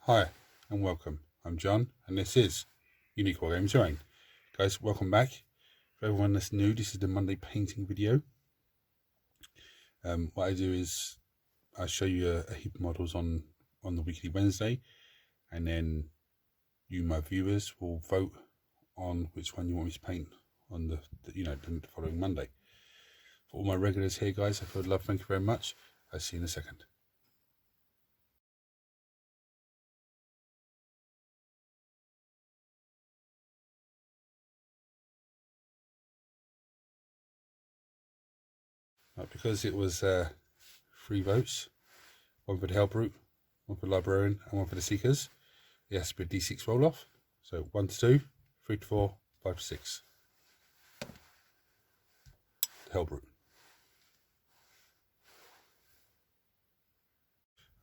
Hi and welcome. I'm John and this is Unique Wargaming Terrain. Guys, welcome back. For everyone that's new, this is the Monday painting video. What I do is I show you a heap of models on the weekly Wednesday, and then you, my viewers, will vote on which one you want me to paint on the following Monday. For all my regulars here, guys, I feel love, thank you very much. I'll see you in a second. Because it was 3 votes, one for the Hellbrute, one for the Librarian, and one for the Seekers, it has to be a D6 roll off. So 1 to 2, 3 to 4, 5 to 6. The Hellbrute.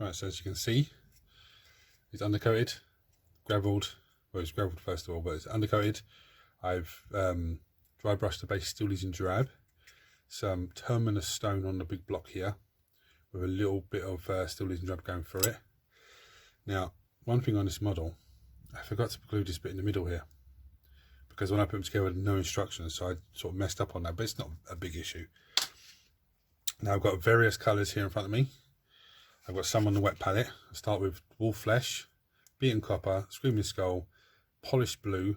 Right, so as you can see, it's undercoated, gravelled. Well, it's gravelled first of all, but it's undercoated. I've dry brushed the base still using Drab, some Terminus stone on the big block here, with a little bit of still using Drab going through it. Now, one thing on this model, I forgot to include this bit in the middle here, because when I put them together, no instructions, so I sort of messed up on that, but it's not a big issue. Now I've got various colours here in front of me. I've got some on the wet palette. I'll start with Wolf Flesh, Beaten Copper, Screaming Skull, Polished Blue,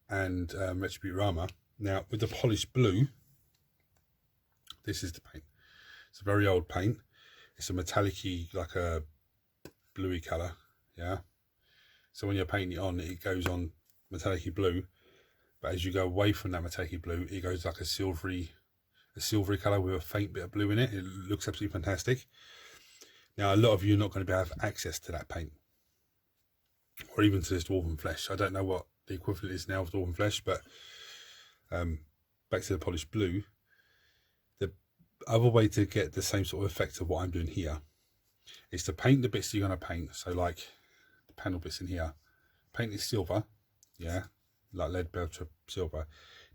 and Retributor Armour. Now with the Polished Blue, this is the paint. It's a very old paint. It's a metallic-y, like a bluey colour, yeah. So when you're painting it on, it goes on metallic-y blue, but as you go away from that metallic-y blue, it goes like a silvery colour with a faint bit of blue in it. It looks absolutely fantastic. Now, a lot of you are not going to be able to have access to that paint, or even to this Dwarven Flesh. I don't know what the equivalent is now of Dwarven Flesh, but back to the Polished Blue. The other way to get the same sort of effect of what I'm doing here is to paint the bits you're going to paint. So like the panel bits in here, paint it silver, yeah, like lead belcher silver,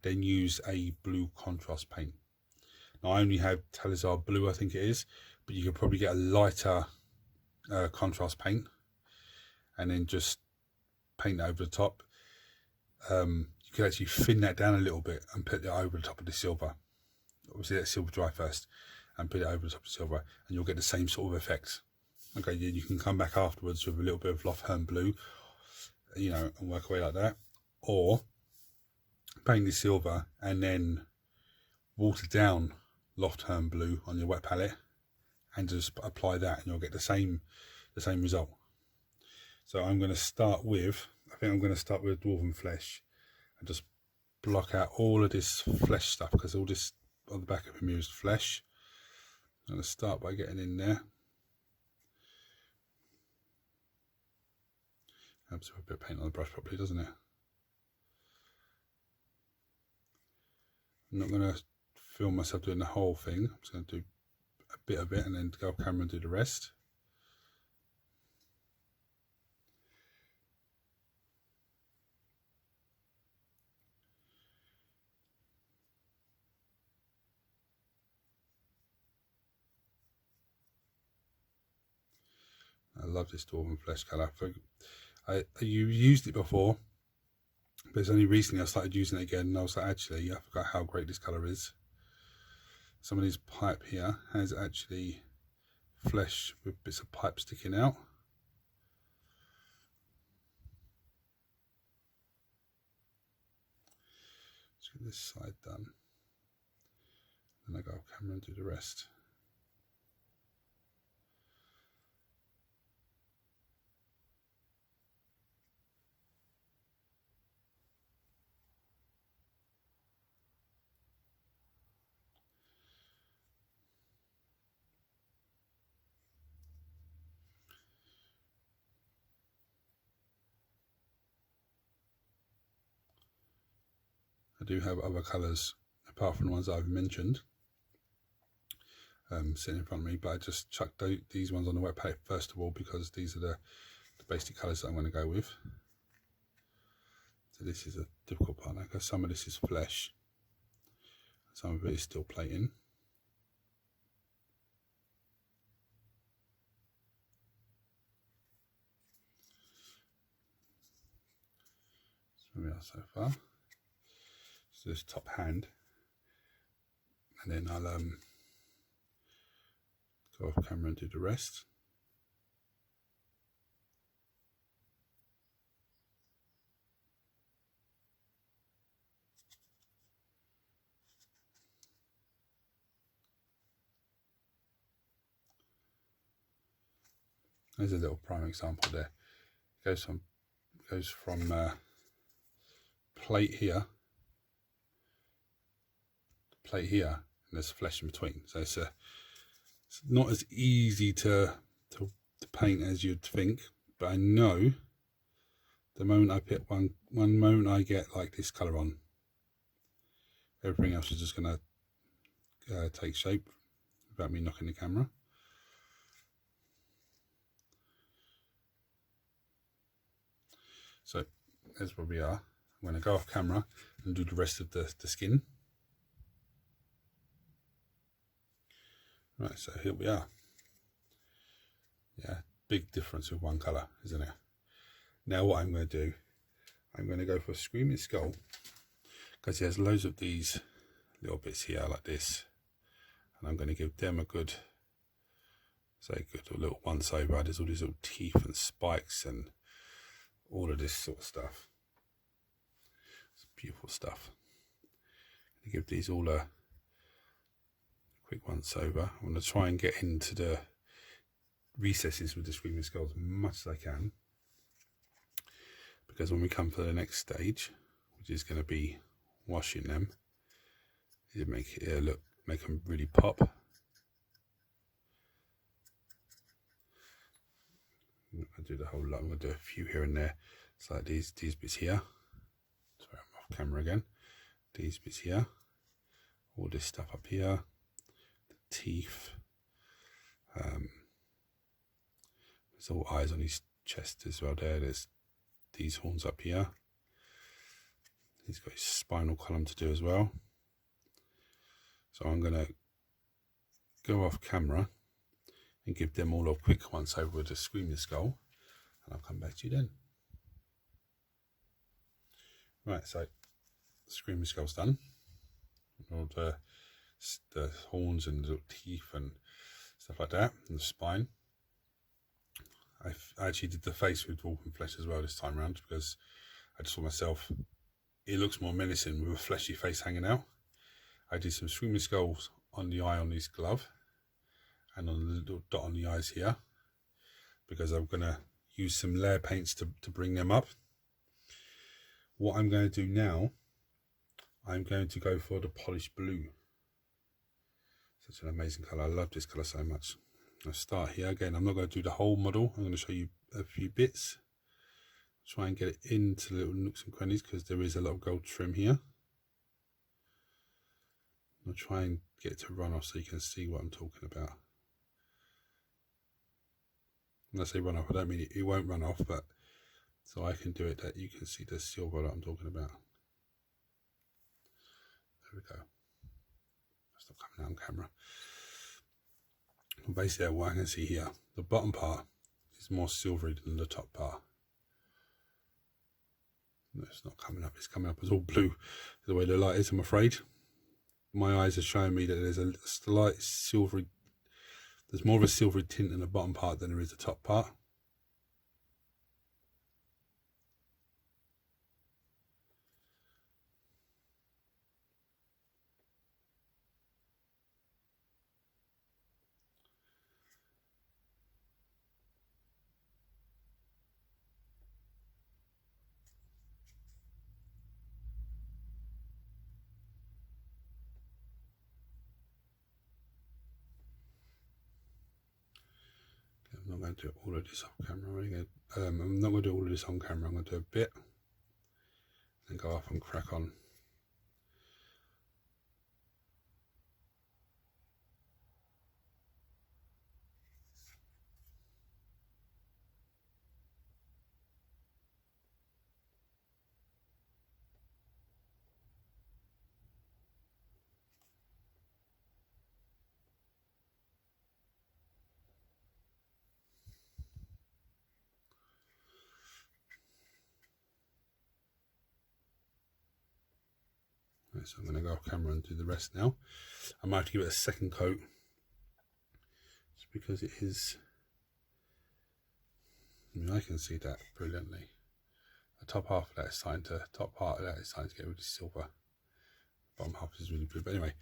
then use a blue contrast paint. Now I only have Talizar blue, I think it is, but you could probably get a lighter contrast paint and then just paint that over the top. You could actually thin that down a little bit and put it over the top of the silver. Obviously let silver dry first and put it over the top of the silver, and you'll get the same sort of effect. Okay, you can come back afterwards with a little bit of Lothern blue, you know, and work away like that, or paint the silver and then water down Lothern blue on your wet palette and just apply that, and you'll get the same result. So I'm going to start with, I think I'm going to start with Dwarven Flesh and just block out all of this flesh stuff, because all this on the back of him is flesh. I'm going to start by getting in there. Helps with a bit of paint on the brush properly, doesn't it? I'm not going to film myself doing the whole thing. I'm just going to do a bit of it and then go off camera and do the rest. I love this Dwarven Flesh colour. You used it before, but it's only recently I started using it again, and I was like, actually, I forgot how great this colour is. Some of this pipe here has actually flesh with bits of pipe sticking out. Let's get this side done. Then I go off camera and do the rest. I do have other colours apart from the ones I've mentioned sitting in front of me, but I just chucked these ones on the wet palette first of all, because these are the basic colours that I'm going to go with. So this is a difficult part now, because some of this is flesh, some of it is still plating. There we are so far. So this top hand, and then I'll go off camera and do the rest. There's a little prime example there. Goes from plate here, and there's flesh in between. So it's not as easy to paint as you'd think, but I know the moment I pick one moment I get like this colour on, everything else is just gonna take shape without me knocking the camera. So there's where we are. I'm going to go off camera and do the rest of the skin. Right, so here we are. Yeah, big difference with one colour, isn't it? Now what I'm going to do, I'm going to go for Screaming Skull, because there's loads of these little bits here like this, and I'm going to give them a good little once over. There's all these little teeth and spikes and all of this sort of stuff. It's beautiful stuff. I'm going to give these all a quick once over. I'm going to try and get into the recesses with the Screaming Skull as much as I can, because when we come to the next stage, which is going to be washing them, it make them really pop. I do the whole lot. I'm going to do a few here and there. It's like these bits here. Sorry, I'm off camera again. These bits here. All this stuff up here. The teeth. There's all eyes on his chest as well there. There's these horns up here. He's got his spinal column to do as well. So I'm going to go off camera and give them all a quick once over with the Screaming Skull, and I'll come back to you then. Right, so the Screaming Skull's done. All the horns and the little teeth and stuff like that, and the spine. I actually did the face with Wolfen Flesh as well this time around, because I just thought myself, it looks more menacing with a fleshy face hanging out. I did some Screaming Skulls on the eye on his glove, and on the little dot on the eyes here, because I'm going to use some layer paints to bring them up. What I'm going to do now, I'm going to go for the Polished Blue. Such an amazing colour. I love this colour so much. I'll start here. Again, I'm not going to do the whole model. I'm going to show you a few bits. Try and get it into little nooks and crannies, because there is a lot of gold trim here. I'll try and get it to run off so you can see what I'm talking about. When I say run off, I don't mean it won't run off, but so I can do it that you can see the silver that I'm talking about. There we go. That's not coming out on camera. And basically, what I can see here, the bottom part is more silvery than the top part. No, it's not coming up. It's coming up as all blue, the way the light is, I'm afraid. My eyes are showing me that there's a slight silvery. There's more of a silvery tint in the bottom part than there is the top part. I'm not going to do all of this off camera. I'm not going to do all of this on camera. I'm going to do a bit and go off and crack on. So I'm going to go off camera and do the rest now. I might have to give it a second coat, just because it is, I mean, I can see that brilliantly. The top half of that is starting to, top part of that is starting to get really silver. Bottom half is really blue. But anyway,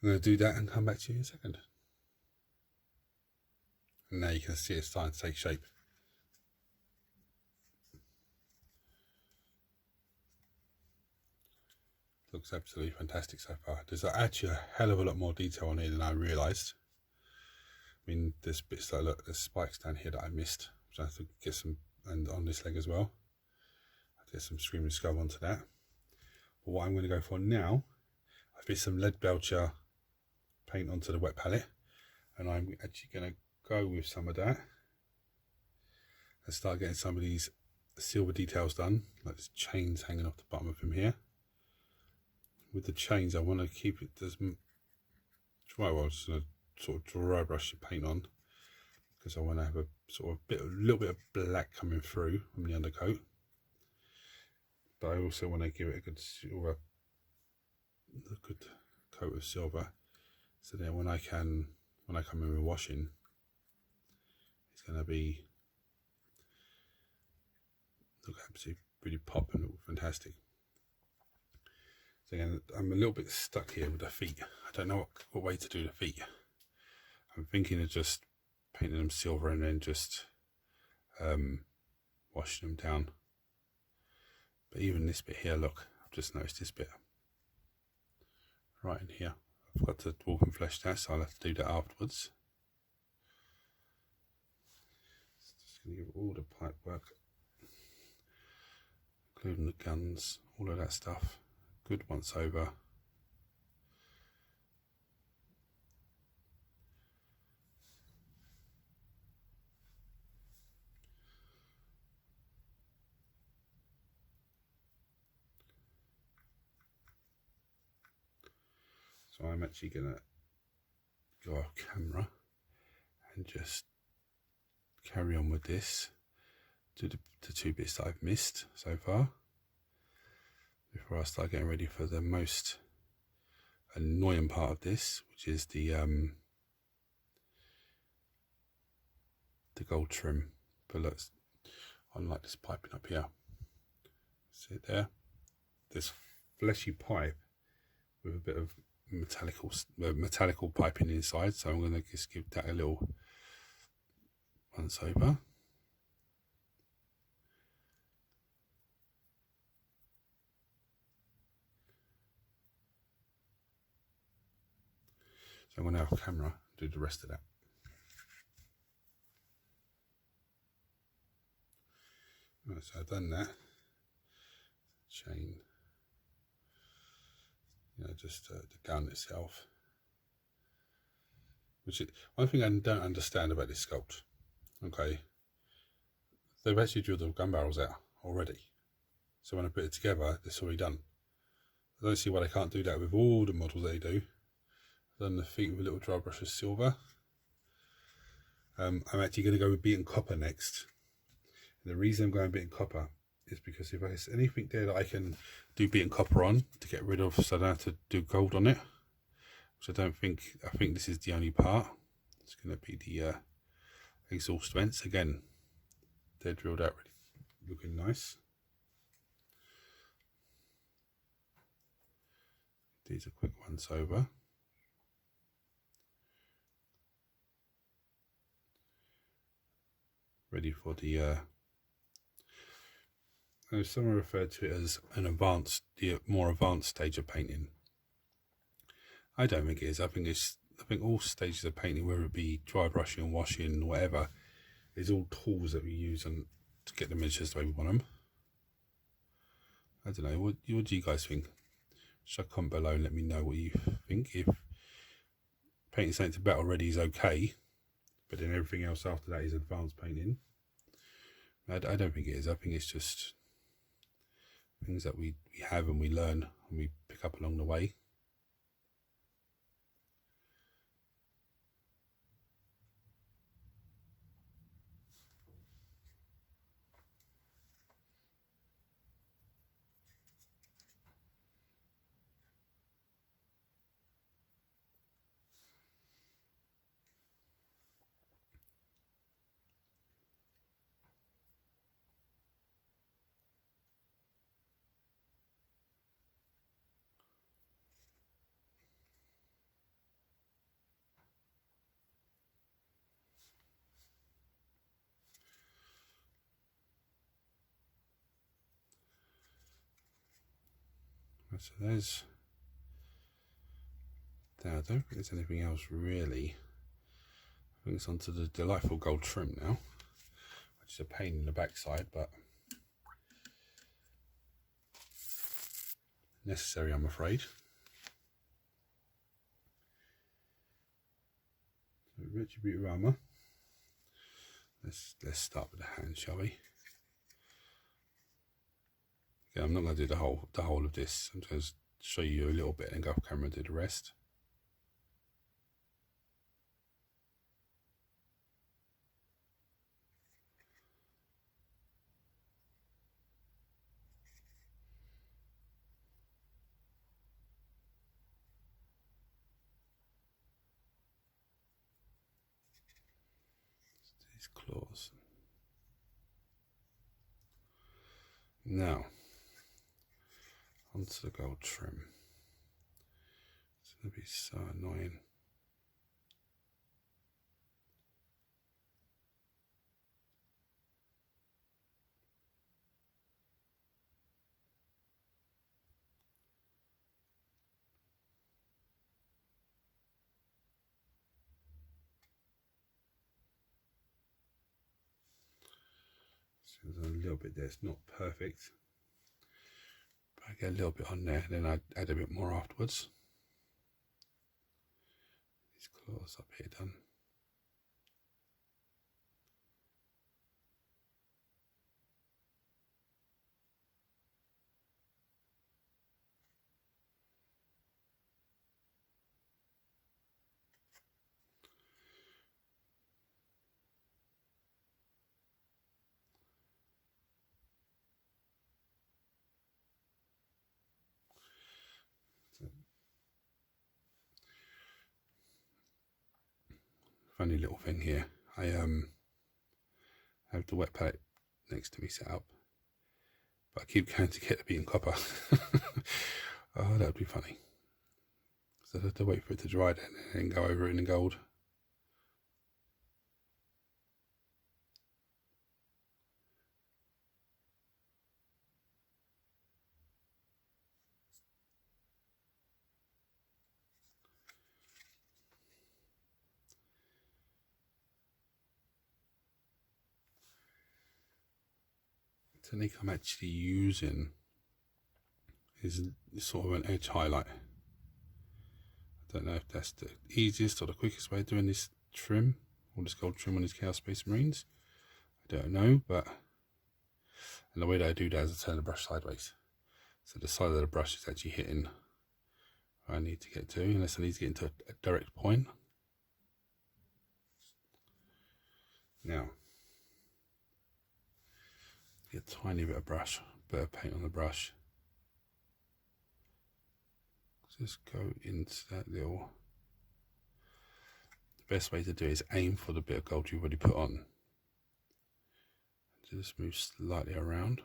I'm going to do that and come back to you in a second. And now you can see it's starting to take shape. Looks absolutely fantastic so far. There's actually a hell of a lot more detail on here than I realised. I mean, there's bits like, look, there's spikes down here that I missed, which I have to get some, and on this leg as well. I'll get some Screaming Skull onto that. But what I'm going to go for now, I fit some Lead Belcher paint onto the wet palette, and I'm actually going to go with some of that and start getting some of these silver details done, like there's chains hanging off the bottom of him here. With the chains, I want to keep it as dry. Well, I'm just going to sort of dry brush the paint on, because I want to have a sort of little bit of black coming through from the undercoat. But I also want to give it a good silver, a good coat of silver, so then when I come in with washing, it's going to be look absolutely really pop and look fantastic. So again, I'm a little bit stuck here with the feet. I don't know what way to do the feet. I'm thinking of just painting them silver and then just washing them down. But even this bit here, look, I've just noticed this bit right in here. I've got to dwarf and flesh that, so I'll have to do that afterwards. Just going to give all the pipe work, including the guns, all of that stuff, good once over. So I'm actually going to go off camera and just carry on with this to the two bits that I've missed so far, before I start getting ready for the most annoying part of this, which is the gold trim. But look, unlike this piping up here, see it there? This fleshy pipe with a bit of metallical piping inside, so I'm going to just give that a little once over. So I'm going to have a camera do the rest of that. Right, so I've done that. Chain, you know, just the gun itself. Which is one thing I don't understand about this sculpt. Okay, they've actually drilled the gun barrels out already. So when I put it together, it's already done. I don't see why they can't do that with all the models they do. I've done the feet with a little dry brush of silver. I'm actually going to go with beaten copper next. And the reason I'm going beaten copper is because if there's anything there that I can do beaten copper on to get rid of, so I don't have to do gold on it, which I think this is the only part. It's going to be the exhaust vents. Again, they're drilled out really looking nice. These are quick ones over. Ready for the someone referred to it as an advanced, the more advanced stage of painting. I don't think it is. I think all stages of painting, whether it be dry brushing, washing, whatever, is all tools that we use to get the miniatures the way we want them. I don't know. What do you guys think? Just comment below and let me know what you think. If painting something to battle ready is okay, but then everything else after that is advanced painting, I don't think it is. I think it's just things that we have and we learn and we pick up along the way. So there's that. I don't think there's anything else really. I think it's onto the delightful gold trim now, which is a pain in the backside, but necessary, I'm afraid. So Retro Beautyrama. Let's start with the hand, shall we? Yeah, I'm not going to do the whole of this. I'm just going to show you a little bit and go off camera and do the rest. These claws. Now, onto the gold trim. It's going to be so annoying. So there's a little bit there, it's not perfect. But I get a little bit on there, then I add a bit more afterwards. These claws up here done. Funny little thing here. I have the wet palette next to me set up, but I keep going to get the beaten copper. Oh, that would be funny. So I have to wait for it to dry then and then go over it in the gold. The technique I'm actually using is sort of an edge highlight. I don't know if that's the easiest or the quickest way of doing this trim, or this gold trim on these Chaos Space Marines. I don't know, but and the way that I do that is I turn the brush sideways. So the side of the brush is actually hitting where I need to get to, unless I need to get into a direct point. Now, get a tiny bit of brush, bit of paint on the brush. Just go into that little. The best way to do it is aim for the bit of gold you've already put on. Just move slightly around.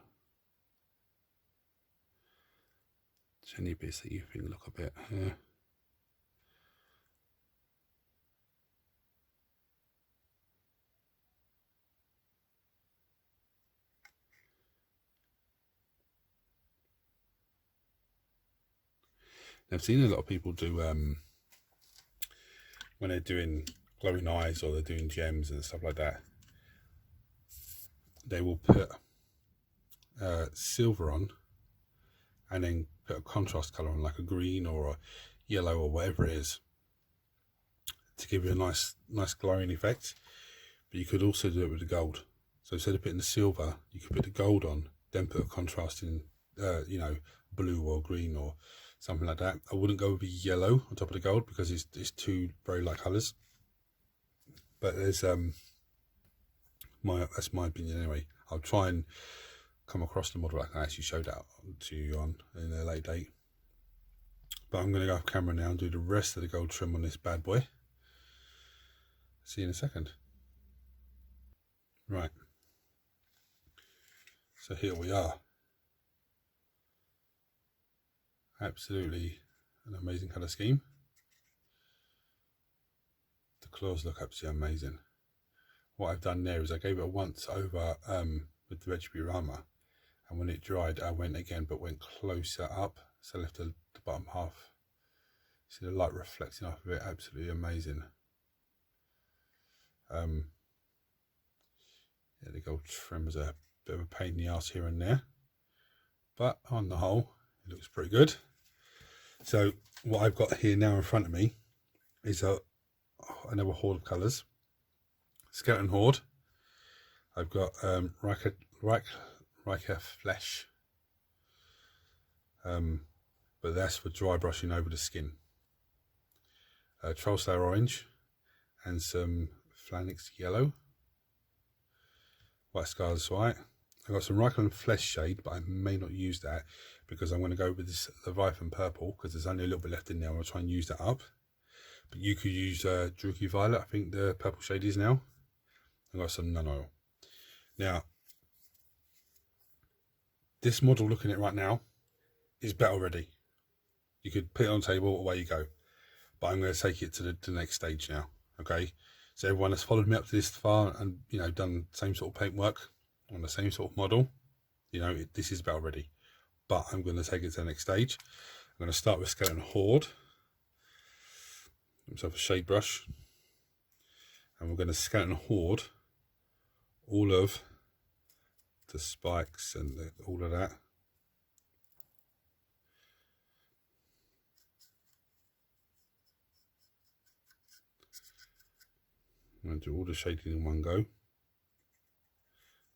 Any bits that you think look a bit. I've seen a lot of people do when they're doing glowing eyes or they're doing gems and stuff like that, they will put silver on and then put a contrast color on, like a green or a yellow or whatever it is, to give you a nice glowing effect. But you could also do it with the gold. So instead of putting the silver, you could put the gold on, then put a contrast in, you know, blue or green or something like that. I wouldn't go with yellow on top of the gold because it's two very light colours. But there's that's my opinion anyway. I'll try and come across the model I can actually show that to you on in a late date. But I'm going to go off camera now and do the rest of the gold trim on this bad boy. See you in a second. Right. So here we are. Absolutely an amazing colour scheme. The claws look absolutely amazing. What I've done there is I gave it a once over with the Retro Beautyrama, and when it dried I went again but went closer up So I left the bottom half. See the light reflecting off of it, absolutely amazing. Yeah, the gold trim was a bit of a pain in the ass here and there, but on the whole, it looks pretty good. So what I've got here now in front of me is another horde of colours. Skeleton Horde. I've got Riker Flesh, but that's for dry brushing over the skin. Troll Slayer Orange and some Phalanx Yellow. White Scars White. I've got some Riker Flesh shade, but I may not use that because I'm going to go with this Leviathan Purple because there's only a little bit left in there. I'm going to try and use that up. But you could use Druchii Violet, I think the purple shade is now. I've got some Nun Oil. Now, this model, looking at it right now, is battle ready. You could put it on the table, away you go. But I'm going to take it to the next stage now. Okay, so everyone has followed me up to this far and, you know, done the same sort of paintwork on the same sort of model. You know, this is battle ready. But I'm going to take it to the next stage. I'm going to start with Skeleton Horde. Get myself a shade brush. And we're going to Skeleton Horde all of the spikes and all of that. I'm going to do all the shading in one go.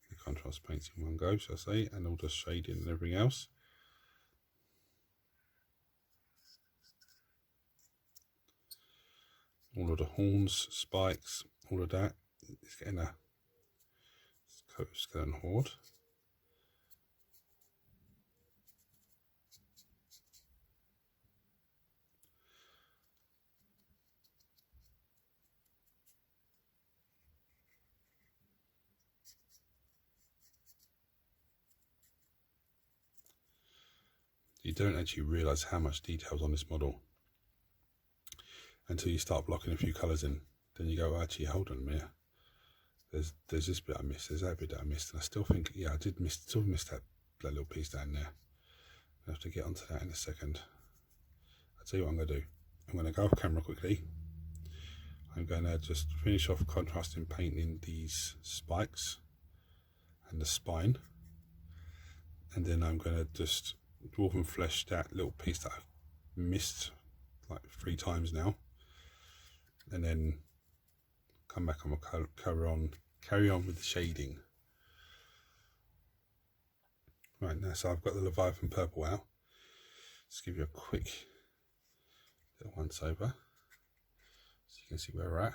The contrast paints in one go, shall I say, and all the shading and everything else. All of the horns, spikes, all of that is getting a coat of Skeleton Horde. You don't actually realise how much detail is on this model until you start blocking a few colours in. Then you go, actually, hold on a minute. There's this bit I missed, there's that bit that I missed, and I still think, yeah, I did still miss that little piece down there. I have to get onto that in a second. I'll tell you what I'm going to do. I'm going to go off camera quickly. I'm going to just finish off contrasting painting these spikes and the spine, and then I'm going to just Dwarven Flesh that little piece that I've missed like 3 times now, and then come back and we'll carry on with the shading. Right, now, so I've got the Leviathan Purple out. Just give you a quick little once over so you can see where we're at.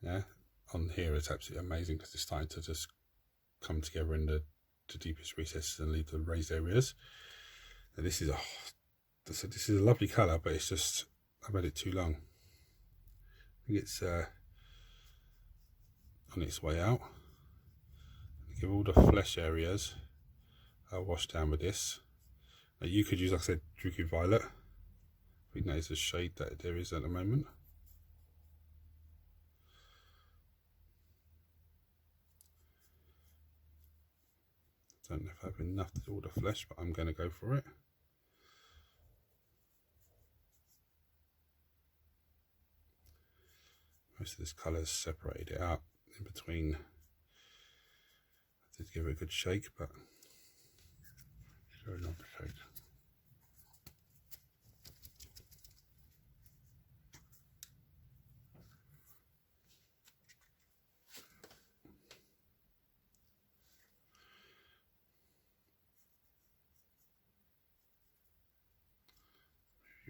Yeah, on here it's absolutely amazing because it's starting to just come together in the deepest recesses and leave the raised areas. And this is a lovely colour, but it's just, I've had it too long. I think it's on its way out. Give all the flesh areas a wash down with this. Now you could use, like I said, Druchii Violet. I think that is a shade that there is at the moment. Don't know if I have enough to do all the flesh, but I'm going to go for it. Most of this colour is separated it out in between. I did give it a good shake, but very not the shake.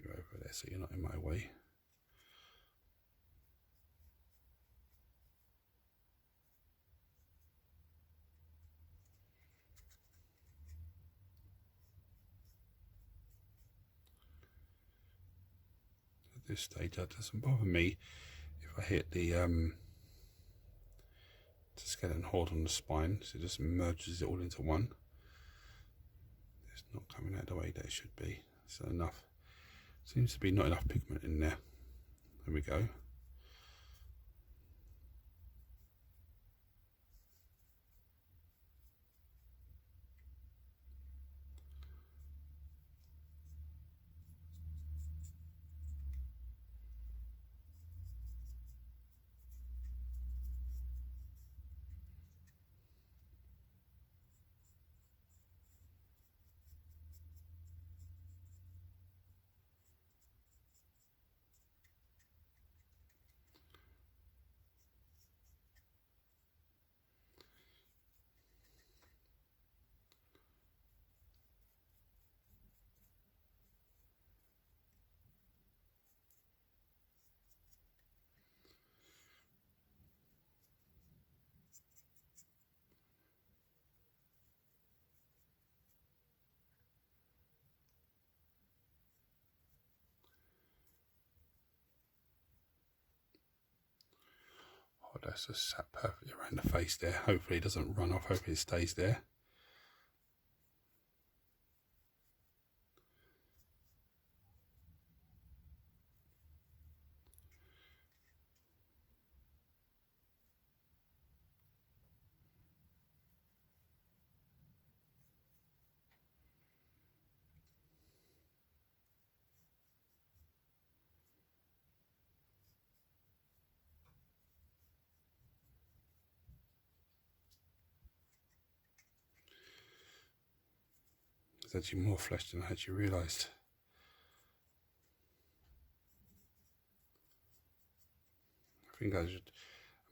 You're over there, so you're not in my way. At this stage, that doesn't bother me if I hit the Skeleton Horde on the spine, so it just merges it all into one. It's not coming out the way that it should be. So enough. Seems to be not enough pigment in there. There we go. that's just sat perfectly around the face there. Hopefully it doesn't run off, hopefully it stays there. There's actually more flesh than I actually realised. I think I'm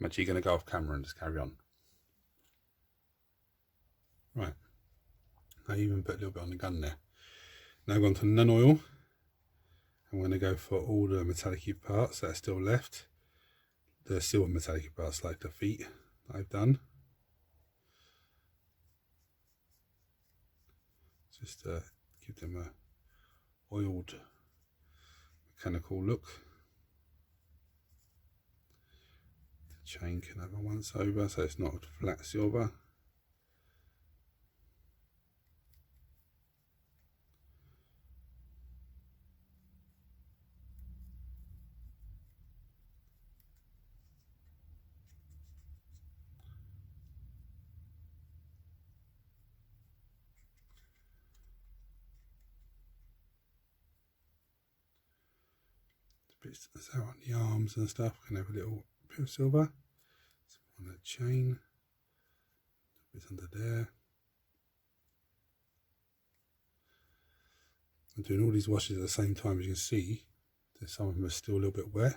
actually going to go off camera and just carry on. Right, I even put a little bit on the gun there. Now I've gone to Nun Oil. I'm going to go for all the metallic parts that are still left. The silver metallic parts, like the feet I've done. Just to give them a oiled mechanical look. The chain can have a once over so it's not flat silver. Bits so on the arms and stuff can have a little bit of silver. Some on the chain, bits under there. I'm doing all these washes at the same time. As you can see, some of them are still a little bit wet,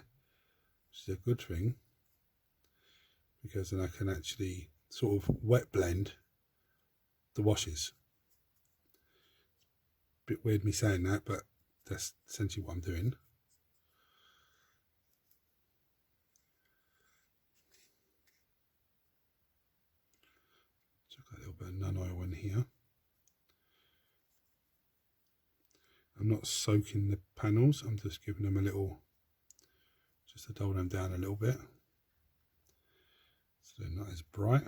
which is a good thing, because then I can actually sort of wet blend the washes. Bit weird me saying that, but that's essentially what I'm doing. Chuck a little bit of Nun Oil in here. I'm not soaking the panels, I'm just giving them a little, just to dull them down a little bit, so they're not as bright.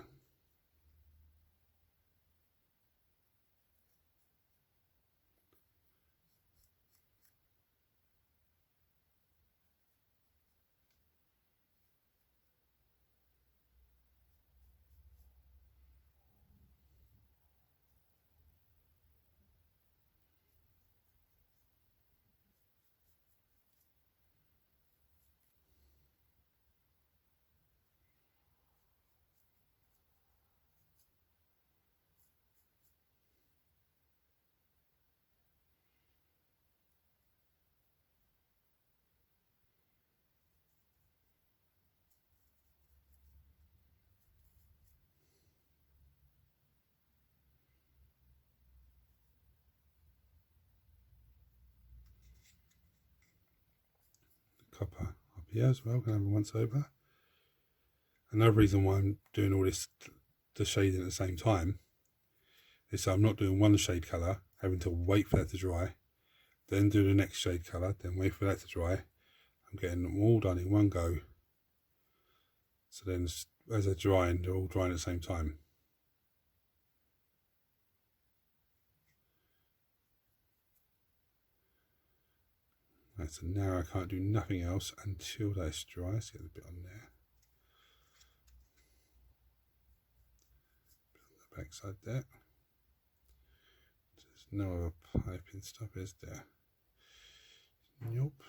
Copper up here as well, can have a once over. Another reason why I'm doing all this, the shading at the same time, is so I'm not doing one shade colour, having to wait for that to dry, then do the next shade colour, then wait for that to dry. I'm getting them all done in one go. So then as they're drying, they're all drying at the same time. Right, so now I can't do nothing else until that's dry. Let's get a bit on there. Bit on the back side there. There's no other piping stuff, is there? Nope,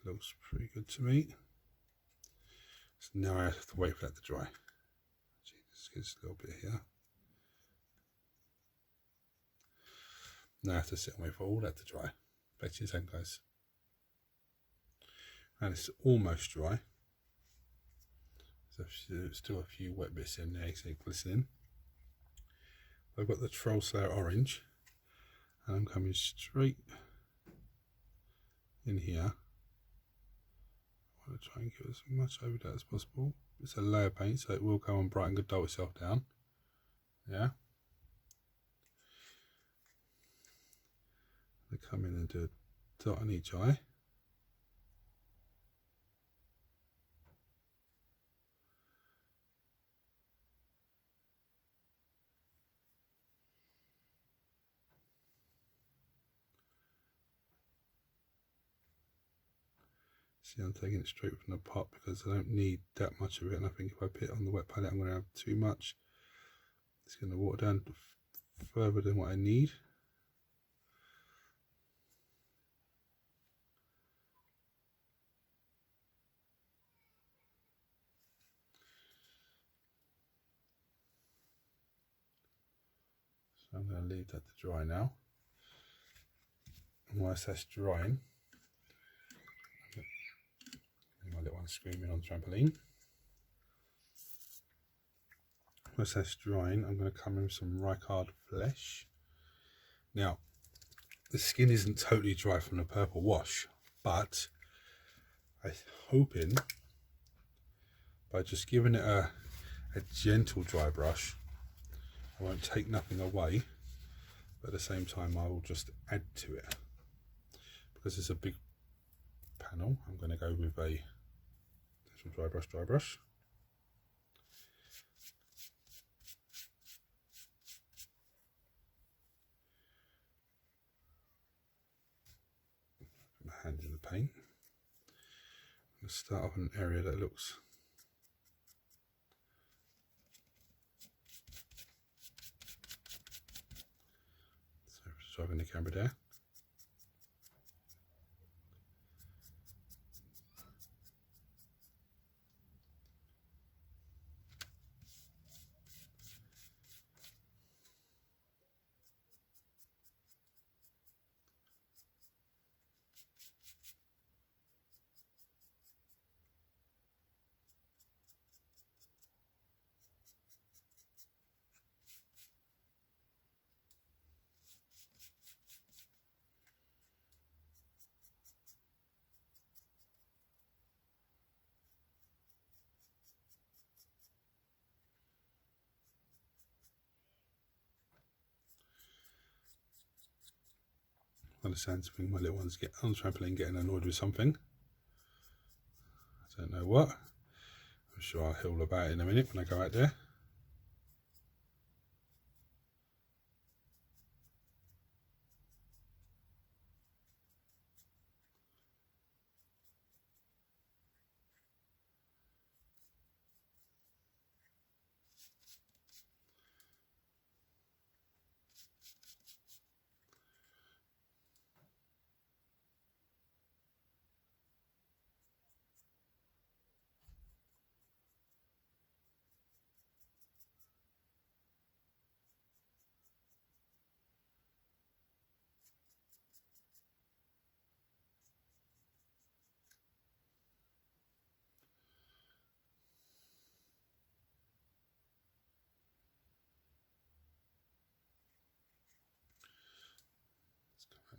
looks pretty good to me. So now I have to wait for that to dry. Just get a little bit here. Now I have to sit and wait for all that to dry. Back to you then, guys. And it's almost dry. So there's still a few wet bits in there, so glistening. I've got the Troll Slayer orange, and I'm coming straight in here. I want to try and get as much over that as possible. It's a layer paint, so it will go on bright and good, dull itself down. Yeah. I come in and do a dot on each eye. See, I'm taking it straight from the pot because I don't need that much of it, and I think if I put it on the wet palette I'm going to have too much. It's going to water down further than what I need. So I'm going to leave that to dry now. And whilst that's drying, my little one screaming on the trampoline. Once that's drying, I'm going to come in with some Ricard Flesh. Now, the skin isn't totally dry from the purple wash, but I'm hoping by just giving it a gentle dry brush, I won't take nothing away, but at the same time I will just add to it. Because it's a big panel, I'm going to go with a dry brush. Put my hand in the paint. I'm going to start off in an area that looks driving the camera there. I understand something. My little ones get on the trampoline getting annoyed with something. I don't know what. I'm sure I'll hear all about it in a minute when I go out there.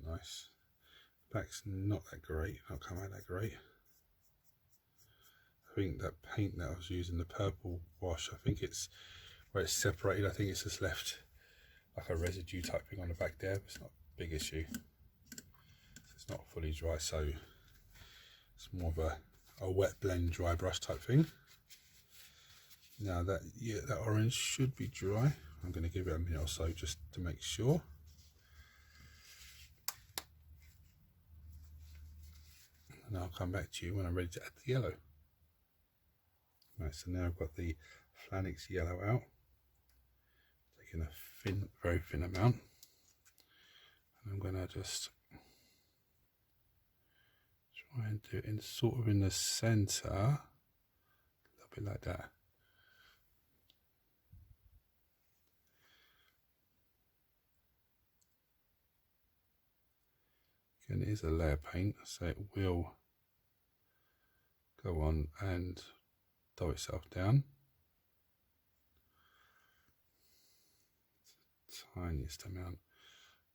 Nice. Black's not that great, not come out that great. I think that paint that I was using, the purple wash, I think it's where it's separated, I think it's just left like a residue type thing on the back there, but it's not a big issue. It's not fully dry, so it's more of a wet blend dry brush type thing. Now that orange should be dry. I'm going to give it a minute or so just to make sure. And I'll come back to you when I'm ready to add the yellow. Right, so now I've got the Flanix yellow out. Taking a very thin amount. And I'm going to just try and do it in sort of in the centre. A little bit like that. Again, it is a layer paint, so it will go on and dull itself down. It's the tiniest amount.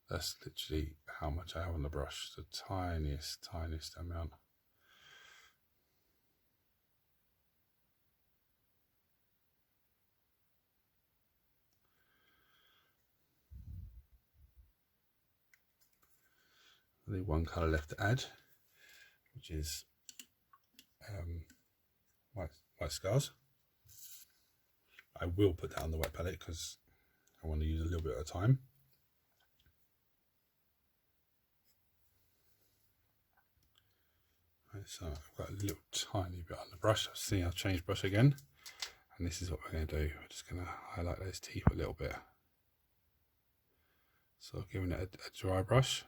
That's literally how much I have on the brush. The tiniest amount. Only one colour left to add, which is white scars. I will put that on the wet palette because I want to use a little bit at a time. So I've got a little tiny bit on the brush. See, I've changed brush again, and this is what we're going to do. We're just going to highlight those teeth a little bit. So giving it a dry brush.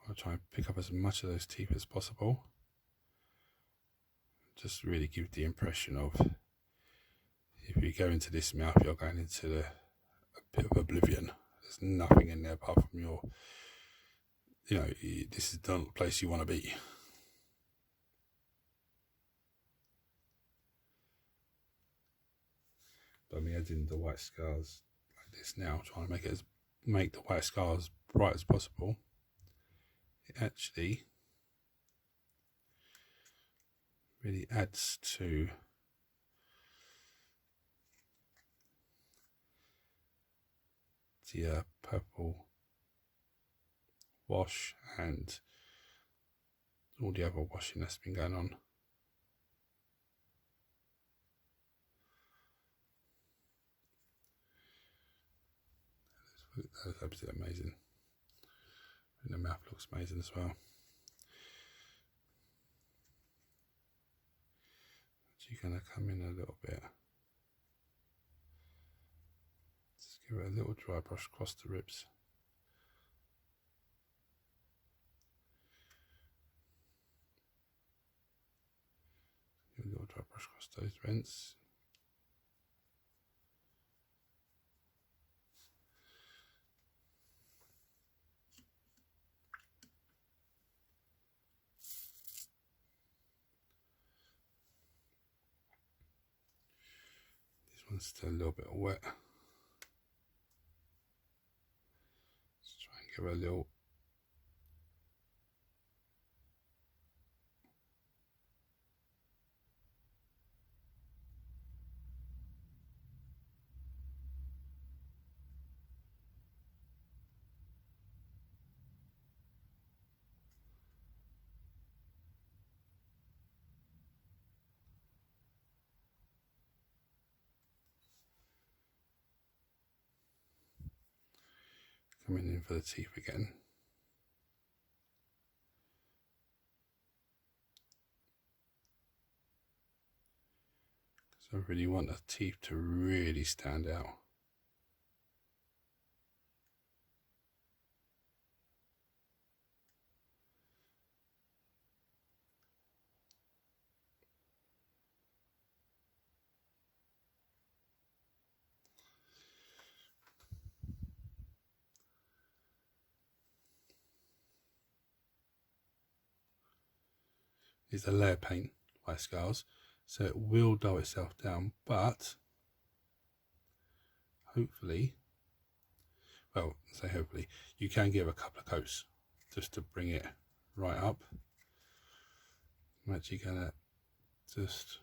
I'll try and pick up as much of those teeth as possible. Just really give the impression of, if you go into this mouth, you're going into a bit of oblivion. There's nothing in there apart from your, this is not the place you want to be. But I'm adding the white scars like this now, trying to make the white scars bright as possible. It actually really adds to the purple wash and all the other washing that's been going on. That's absolutely amazing. And the mouth looks amazing as well. So you're going to come in a little bit. Just give it a little dry brush across the ribs. Give a little dry brush across those vents. One's still a little bit wet. Let's try and give it a little. Coming in for the teeth again. So I really want the teeth to really stand out. Is a layer paint white scars, so it will dull itself down, but hopefully, well, say hopefully, you can give a couple of coats just to bring it right up. I'm actually gonna just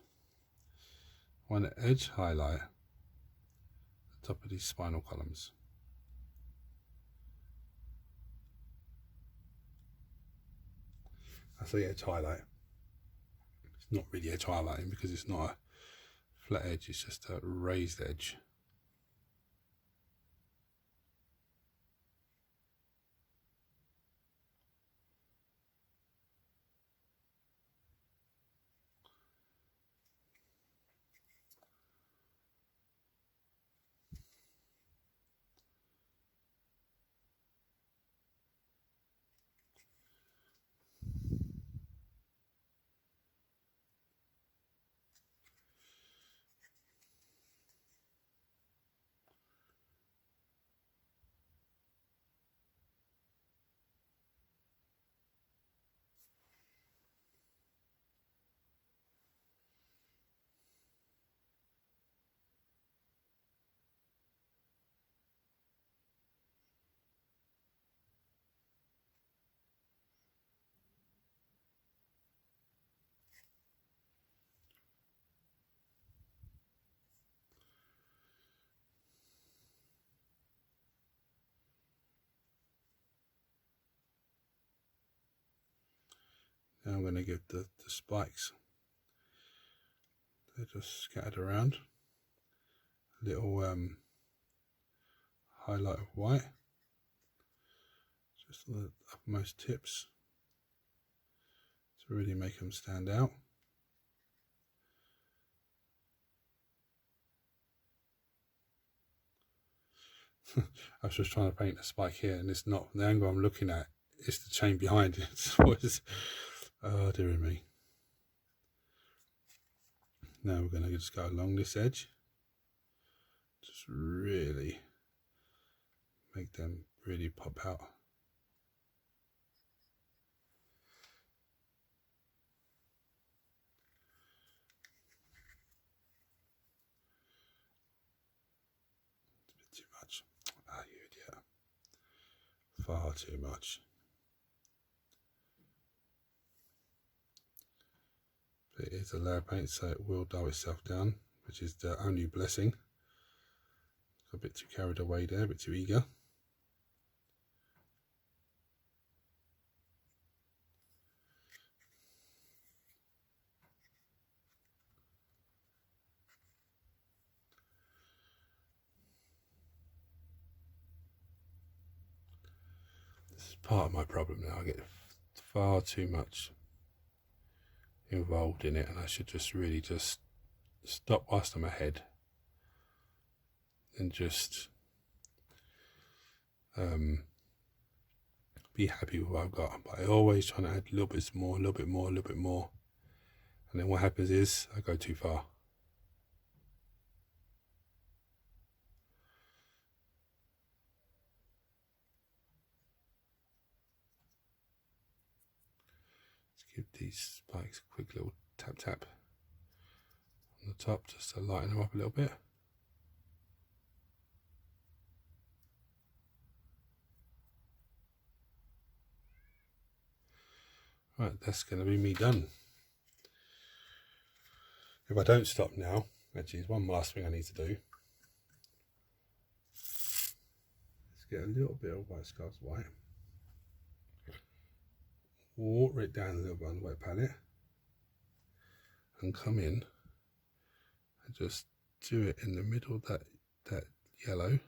want to edge highlight the top of these spinal columns. I say edge highlight. It's not really edge highlighting because it's not a flat edge, it's just a raised edge. Now I'm going to give the spikes, they're just scattered around, a little highlight of white, just on the uppermost tips, to really make them stand out. I was just trying to paint a spike here, and it's not the angle I'm looking at, it's the chain behind it. Oh dear me. Now we're going to just go along this edge, just really make them really pop out. It's a bit too much. Ah, you idiot. Far too much. It is a layer paint, so it will dull itself down, which is the only blessing. Got a bit too carried away there, a bit too eager. This is part of my problem now. I get far too much involved in it, and I should just really just stop whilst I'm ahead and just be happy with what I've got. But I always try to add a little bit more, a little bit more, a little bit more, and then what happens is I go too far. Give these spikes a quick little tap tap on the top just to lighten them up a little bit. Right, that's going to be me done. If I don't stop now, actually there's one last thing I need to do. Let's get a little bit of White Scars White. Water it down a little bit on the wet palette and come in and just do it in the middle of that yellow,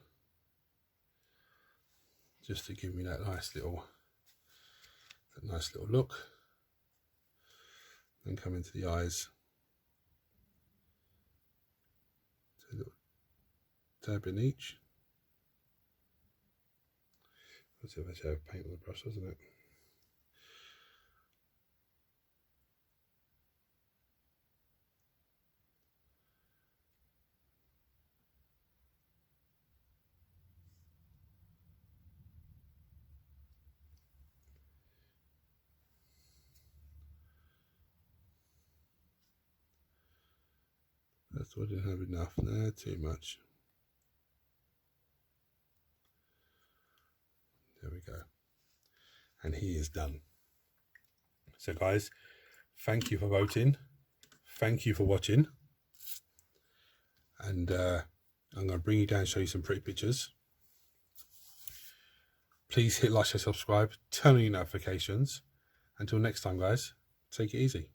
just to give me that nice little look. Then come into the eyes, do a little dab in each. Let's see if I actually have paint on the brush, doesn't it? That's what I didn't have enough. No, too much. There we go. And he is done. So guys, thank you for voting. Thank you for watching. And I'm going to bring you down and show you some pretty pictures. Please hit like, share, subscribe, turn on your notifications. Until next time guys, take it easy.